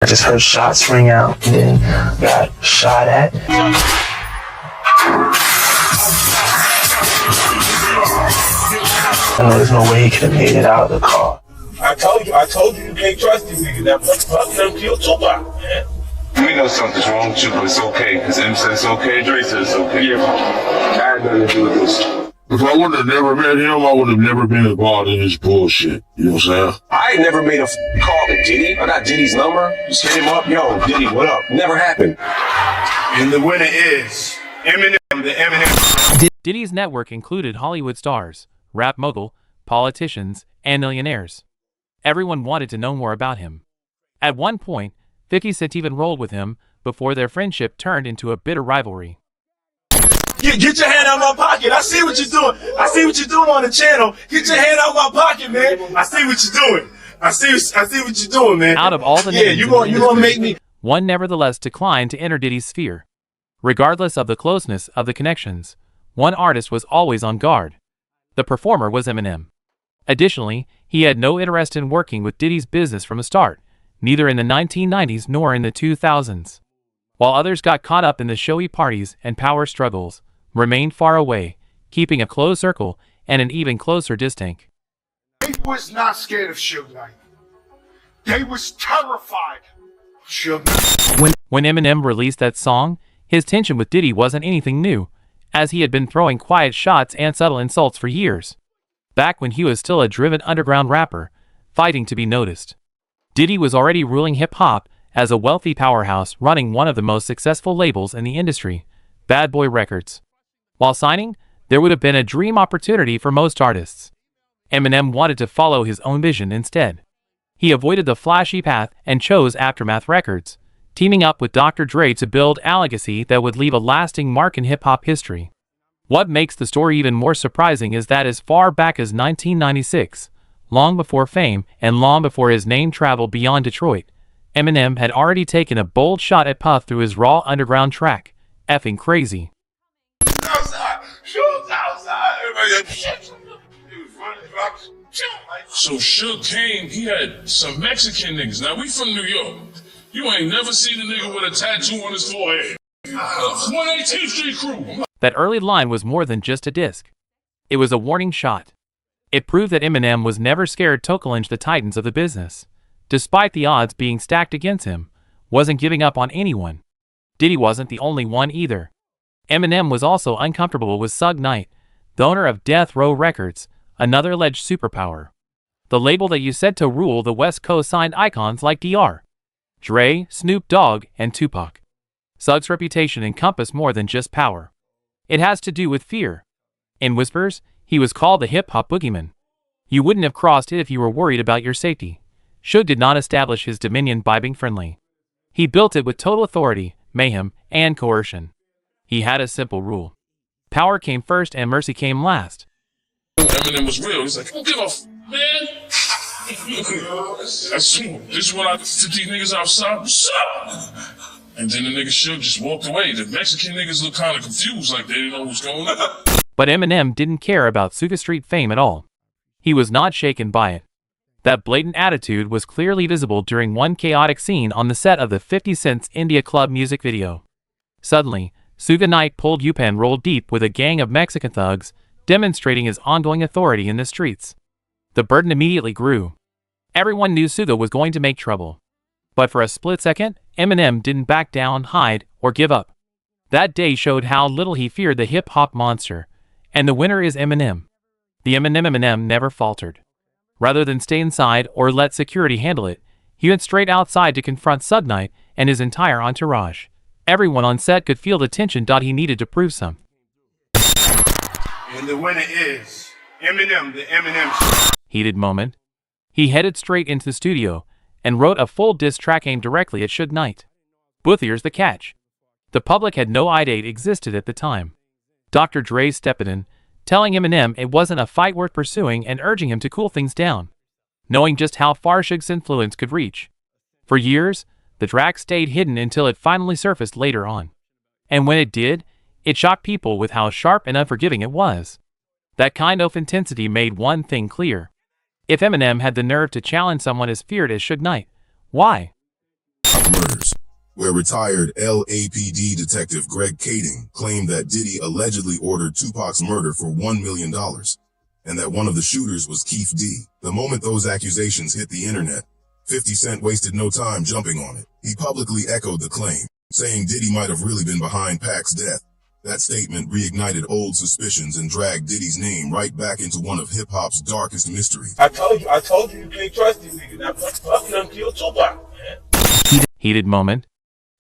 I just heard shots ring out and then got shot at. I know there's no way he could have made it out of the car. I told you can't trust these niggas. That fuck them kill Tupac, man. We know something's wrong with you, but it's okay. Because M said it's okay, Dre said it's okay. Yeah, I had nothing to do with this. If I would have never met him, I would have never been involved in this bullshit. You know what I'm saying? I ain't never made a call to Diddy. I got Diddy's number. Just hit him up. Yo, Diddy, what up? Never happened. And the winner is Eminem, the Eminem. Diddy's network included Hollywood stars, rap mogul, politicians, and millionaires. Everyone wanted to know more about him. At one point, 50 Cent even rolled with him before their friendship turned into a bitter rivalry. Get your hand out of my pocket. I see what you're doing. I see what you're doing on the channel. Get your hand out of my pocket, man. I see what you're doing. I see what you're doing, man. Out of all the names, you gonna make me. One nevertheless declined to enter Diddy's sphere. Regardless of the closeness of the connections, one artist was always on guard. The performer was Eminem. Additionally, he had no interest in working with Diddy's business from the start, neither in the 1990s nor in the 2000s. While others got caught up in the showy parties and power struggles, remained far away, keeping a close circle and an even closer distance. They was not scared of Suge Knight. They was terrified of Suge Knight. When Eminem released that song, his tension with Diddy wasn't anything new, as he had been throwing quiet shots and subtle insults for years. Back when he was still a driven underground rapper, fighting to be noticed. Diddy was already ruling hip-hop as a wealthy powerhouse running one of the most successful labels in the industry, Bad Boy Records. While signing, there would have been a dream opportunity for most artists. Eminem wanted to follow his own vision instead. He avoided the flashy path and chose Aftermath Records, teaming up with Dr. Dre to build a legacy that would leave a lasting mark in hip-hop history. What makes the story even more surprising is that as far back as 1996, long before fame and long before his name traveled beyond Detroit, Eminem had already taken a bold shot at Puff through his raw underground track, Effing Crazy. Outside, Suge's outside. So Suge came, he had some Mexican niggas. Now, we from New York. You ain't never seen a nigga with a tattoo on his forehead. 118th Street crew. That early line was more than just a disc. It was a warning shot. It proved that Eminem was never scared to challenge the titans of the business. Despite the odds being stacked against him, wasn't giving up on anyone. Diddy wasn't the only one either. Eminem was also uncomfortable with Suge Knight, the owner of Death Row Records, another alleged superpower. The label that used to rule the West Coast signed icons like Dr. Dre, Snoop Dogg, and Tupac. Suge's reputation encompassed more than just power. It has to do with fear. In whispers, he was called the hip-hop boogeyman. You wouldn't have crossed it if you were worried about your safety. Suge did not establish his dominion by being friendly. He built it with total authority, mayhem, and coercion. He had a simple rule. Power came first and mercy came last. Eminem was real. He's like, don't give a man. This is what I to these niggas outside. What's up? And then the nigga Suge just walked away. The Mexican niggas looked kind of confused, like they didn't know what was going on. But Eminem didn't care about Suga Street fame at all. He was not shaken by it. That blatant attitude was clearly visible during one chaotic scene on the set of the 50 Cent's India Club music video. Suddenly, Suge Knight pulled up and rolled deep with a gang of Mexican thugs, demonstrating his ongoing authority in the streets. The burden immediately grew. Everyone knew Suga was going to make trouble. But for a split second, Eminem didn't back down, hide, or give up. That day showed how little he feared the hip-hop monster. And the winner is Eminem. The Eminem never faltered. Rather than stay inside or let security handle it, he went straight outside to confront Suge Knight and his entire entourage. Everyone on set could feel the tension. He needed to prove something. And the winner is Eminem, the Eminem. Heated moment. He headed straight into the studio and wrote a full diss track aimed directly at Suge Knight. But here's the catch. The public had no idea it existed at the time. Dr. Dre stepped in, telling Eminem it wasn't a fight worth pursuing and urging him to cool things down, knowing just how far Suge's influence could reach. For years, the track stayed hidden until it finally surfaced later on. And when it did, it shocked people with how sharp and unforgiving it was. That kind of intensity made one thing clear. If Eminem had the nerve to challenge someone as feared as Suge Knight, why? where retired LAPD detective Greg Kading claimed that Diddy allegedly ordered Tupac's murder for $1 million, and that one of the shooters was Keith D. The moment those accusations hit the internet, 50 Cent wasted no time jumping on it. He publicly echoed the claim, saying Diddy might have really been behind Pac's death. That statement reignited old suspicions and dragged Diddy's name right back into one of hip-hop's darkest mysteries. I told you can't trust these niggas. Now, fuck them, kill Tupac, man. Heated moment.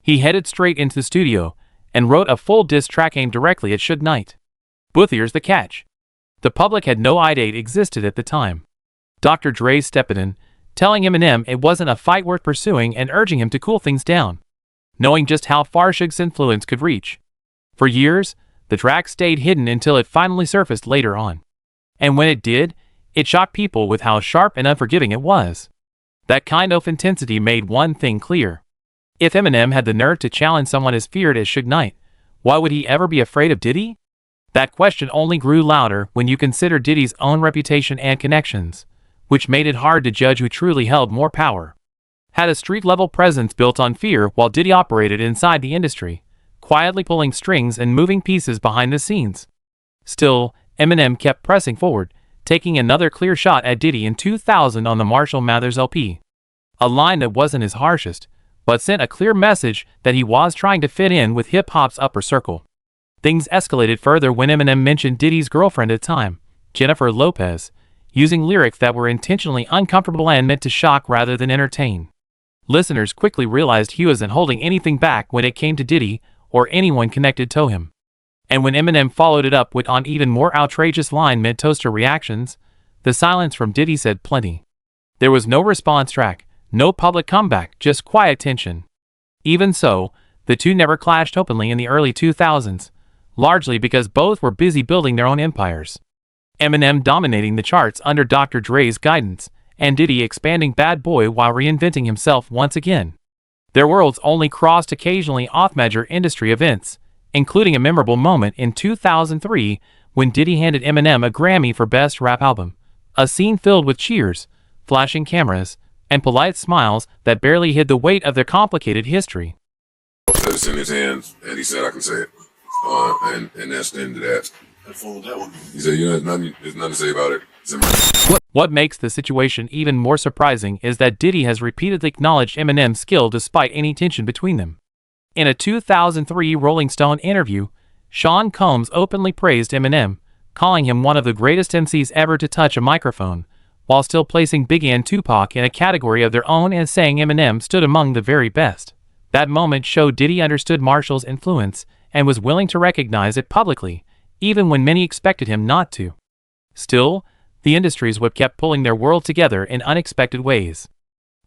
He headed straight into the studio and wrote a full diss track aimed directly at Suge Knight. But here's the catch. The public had no idea it existed at the time. Dr. Dre stepped in, telling Eminem it wasn't a fight worth pursuing and urging him to cool things down, knowing just how far Suge's influence could reach. For years, the track stayed hidden until it finally surfaced later on. And when it did, it shocked people with how sharp and unforgiving it was. That kind of intensity made one thing clear. If Eminem had the nerve to challenge someone as feared as Suge Knight, why would he ever be afraid of Diddy? That question only grew louder when you consider Diddy's own reputation and connections, which made it hard to judge who truly held more power. Had a street-level presence built on fear while Diddy operated inside the industry, quietly pulling strings and moving pieces behind the scenes. Still, Eminem kept pressing forward, taking another clear shot at Diddy in 2000 on the Marshall Mathers LP. A line that wasn't his harshest, but sent a clear message that he was trying to fit in with hip-hop's upper circle. Things escalated further when Eminem mentioned Diddy's girlfriend at the time, Jennifer Lopez, using lyrics that were intentionally uncomfortable and meant to shock rather than entertain. Listeners quickly realized he wasn't holding anything back when it came to Diddy or anyone connected to him. And when Eminem followed it up with an even more outrageous line meant toaster reactions, the silence from Diddy said plenty. There was no response track, no public comeback, just quiet tension. Even so, the two never clashed openly in the early 2000s, largely because both were busy building their own empires. Eminem dominating the charts under Dr. Dre's guidance, and Diddy expanding Bad Boy while reinventing himself once again. Their worlds only crossed occasionally off major industry events, including a memorable moment in 2003 when Diddy handed Eminem a Grammy for Best Rap Album, a scene filled with cheers, flashing cameras, and polite smiles that barely hid the weight of their complicated history. It's in his hands, and he said I can say it. And that's the end of that. He said, there's nothing to say about it. What makes the situation even more surprising is that Diddy has repeatedly acknowledged Eminem's skill despite any tension between them. In a 2003 Rolling Stone interview, Sean Combs openly praised Eminem, calling him one of the greatest MCs ever to touch a microphone, while still placing Biggie and Tupac in a category of their own and saying Eminem stood among the very best. That moment showed Diddy understood Marshall's influence and was willing to recognize it publicly, even when many expected him not to. Still, the industry's whip kept pulling their world together in unexpected ways.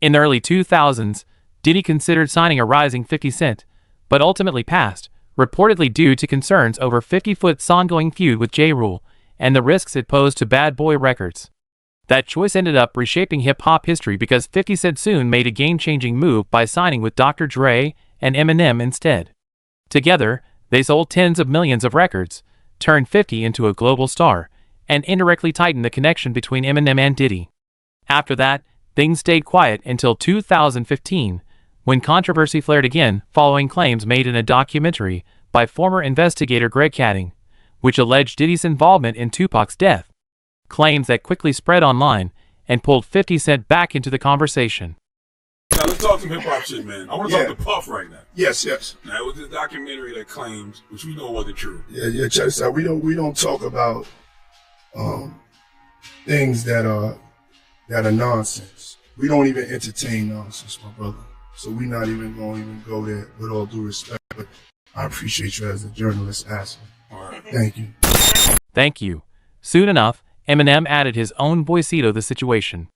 In the early 2000s, Diddy considered signing a rising 50 Cent, but ultimately passed, reportedly due to concerns over 50 Cent's ongoing feud with J. Rule and the risks it posed to Bad Boy Records. That choice ended up reshaping hip-hop history because 50 Cent soon made a game-changing move by signing with Dr. Dre and Eminem instead. Together, they sold tens of millions of records, turned 50 into a global star, and indirectly tightened the connection between Eminem and Diddy. After that, things stayed quiet until 2015, when controversy flared again following claims made in a documentary by former investigator Greg Kading, which alleged Diddy's involvement in Tupac's death. Claims that quickly spread online and pulled 50 Cent back into the conversation. Now let's talk some hip-hop shit, man. I want to talk to Puff right now. Yes. Now, it was this documentary that claims, which we know wasn't true. Yeah, check this out. We don't talk about things that are nonsense. We don't even entertain nonsense, my brother. So we're not even going to go there with all due respect. But I appreciate you as a journalist asking. All right. Thank you. Thank you. Soon enough, Eminem added his own voicito to the situation.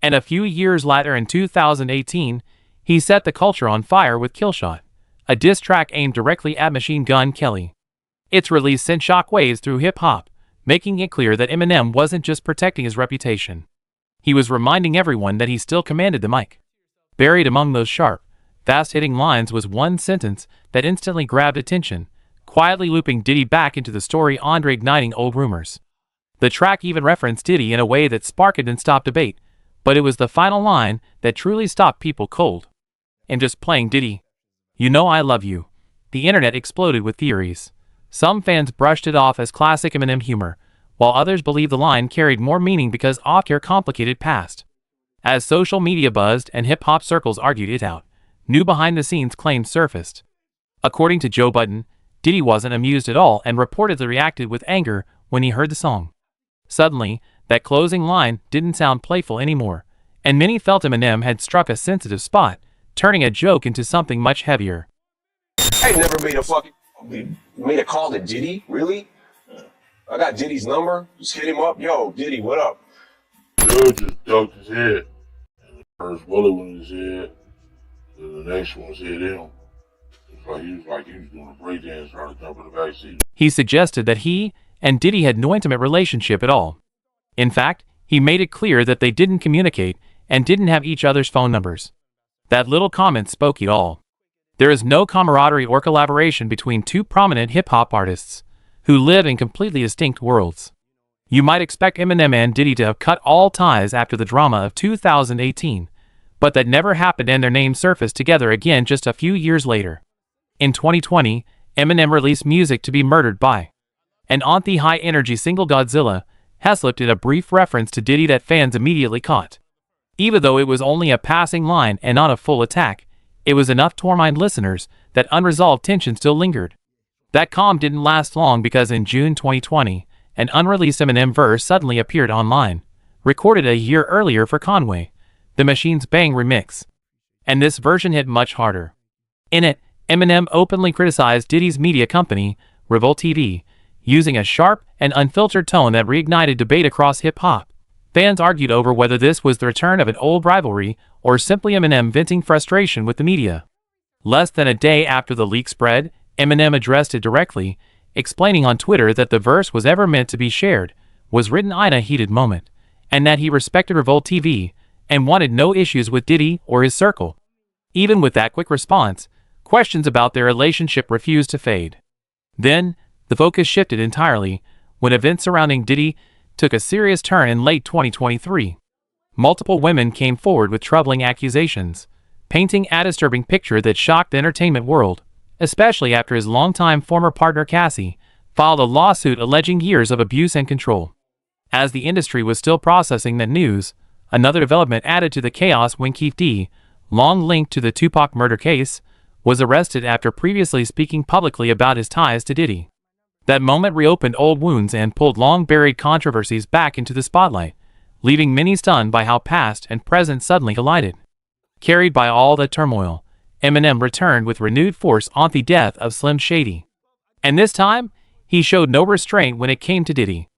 And a few years later in 2018, he set the culture on fire with Killshot, a diss track aimed directly at Machine Gun Kelly. Its release sent shockwaves through hip-hop, making it clear that Eminem wasn't just protecting his reputation. He was reminding everyone that he still commanded the mic. Buried among those sharp, fast-hitting lines was one sentence that instantly grabbed attention, quietly looping Diddy back into the story and reigniting old rumors. The track even referenced Diddy in a way that sparked and stopped debate, but it was the final line that truly stopped people cold. And just playing Diddy. "You know I love you." The internet exploded with theories. Some fans brushed it off as classic Eminem humor, while others believed the line carried more meaning because of their complicated past. As social media buzzed and hip-hop circles argued it out, new behind-the-scenes claims surfaced. According to Joe Budden, Diddy wasn't amused at all and reportedly reacted with anger when he heard the song. Suddenly, that closing line didn't sound playful anymore, and many felt Eminem had struck a sensitive spot, turning a joke into something much heavier. I ain't never made a call to Diddy, really? I got Diddy's number, just hit him up. Yo, Diddy, what up? Dude just ducked his head. And the first bullet went in his head, and the next one hit him. It's like he was doing a breakdance trying to jump in the backseat. He suggested that he and Diddy had no intimate relationship at all. In fact, he made it clear that they didn't communicate and didn't have each other's phone numbers. That little comment spoke it all. There is no camaraderie or collaboration between two prominent hip-hop artists who live in completely distinct worlds. You might expect Eminem and Diddy to have cut all ties after the drama of 2018, but that never happened and their names surfaced together again just a few years later. In 2020, Eminem released Music to Be Murdered By. And on the high-energy single Godzilla has slipped in a brief reference to Diddy that fans immediately caught. Even though it was only a passing line and not a full attack, it was enough to remind listeners that unresolved tension still lingered. That calm didn't last long because in June 2020, an unreleased Eminem verse suddenly appeared online, recorded a year earlier for Conway, the Machine's Bang remix. And this version hit much harder. In it, Eminem openly criticized Diddy's media company, Revolt TV, using a sharp and unfiltered tone that reignited debate across hip-hop. Fans argued over whether this was the return of an old rivalry or simply Eminem venting frustration with the media. Less than a day after the leak spread, Eminem addressed it directly, explaining on Twitter that the verse was ever meant to be shared, was written in a heated moment, and that he respected Revolt TV and wanted no issues with Diddy or his circle. Even with that quick response, questions about their relationship refused to fade. Then, the focus shifted entirely when events surrounding Diddy took a serious turn in late 2023. Multiple women came forward with troubling accusations, painting a disturbing picture that shocked the entertainment world, especially after his longtime former partner Cassie filed a lawsuit alleging years of abuse and control. As the industry was still processing that news, another development added to the chaos when Keith D, long linked to the Tupac murder case, was arrested after previously speaking publicly about his ties to Diddy. That moment reopened old wounds and pulled long-buried controversies back into the spotlight, leaving many stunned by how past and present suddenly collided. Carried by all the turmoil, Eminem returned with renewed force on the death of Slim Shady. And this time, he showed no restraint when it came to Diddy.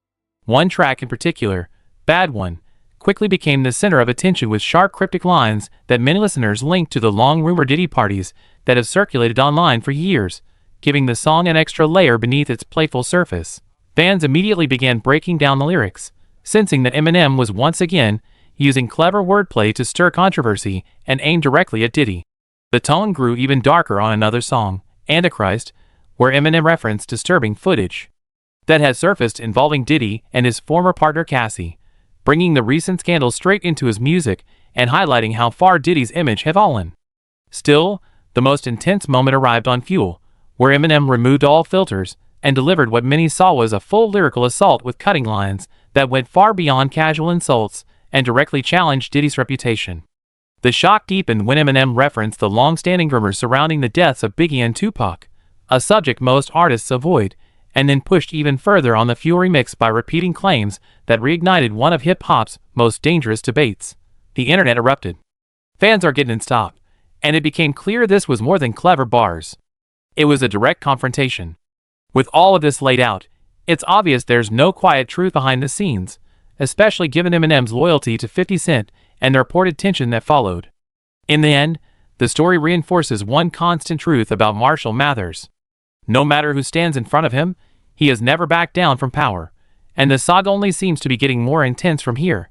One track in particular, Bad One, quickly became the center of attention with sharp cryptic lines that many listeners linked to the long-rumored Diddy parties that have circulated online for years, giving the song an extra layer beneath its playful surface. Fans immediately began breaking down the lyrics, sensing that Eminem was once again using clever wordplay to stir controversy and aim directly at Diddy. The tone grew even darker on another song, Antichrist, where Eminem referenced disturbing footage that had surfaced involving Diddy and his former partner Cassie, bringing the recent scandal straight into his music and highlighting how far Diddy's image had fallen. Still, the most intense moment arrived on Fuel, where Eminem removed all filters and delivered what many saw was a full lyrical assault with cutting lines that went far beyond casual insults and directly challenged Diddy's reputation. The shock deepened when Eminem referenced the long-standing rumors surrounding the deaths of Biggie and Tupac, a subject most artists avoid, and then pushed even further on the Fuel remix by repeating claims that reignited one of hip-hop's most dangerous debates. The internet erupted. Fans are getting stopped, and it became clear this was more than clever bars. It was a direct confrontation. With all of this laid out, it's obvious there's no quiet truth behind the scenes, especially given Eminem's loyalty to 50 Cent and the reported tension that followed. In the end, the story reinforces one constant truth about Marshall Mathers. No matter who stands in front of him, he has never backed down from power, and the saga only seems to be getting more intense from here.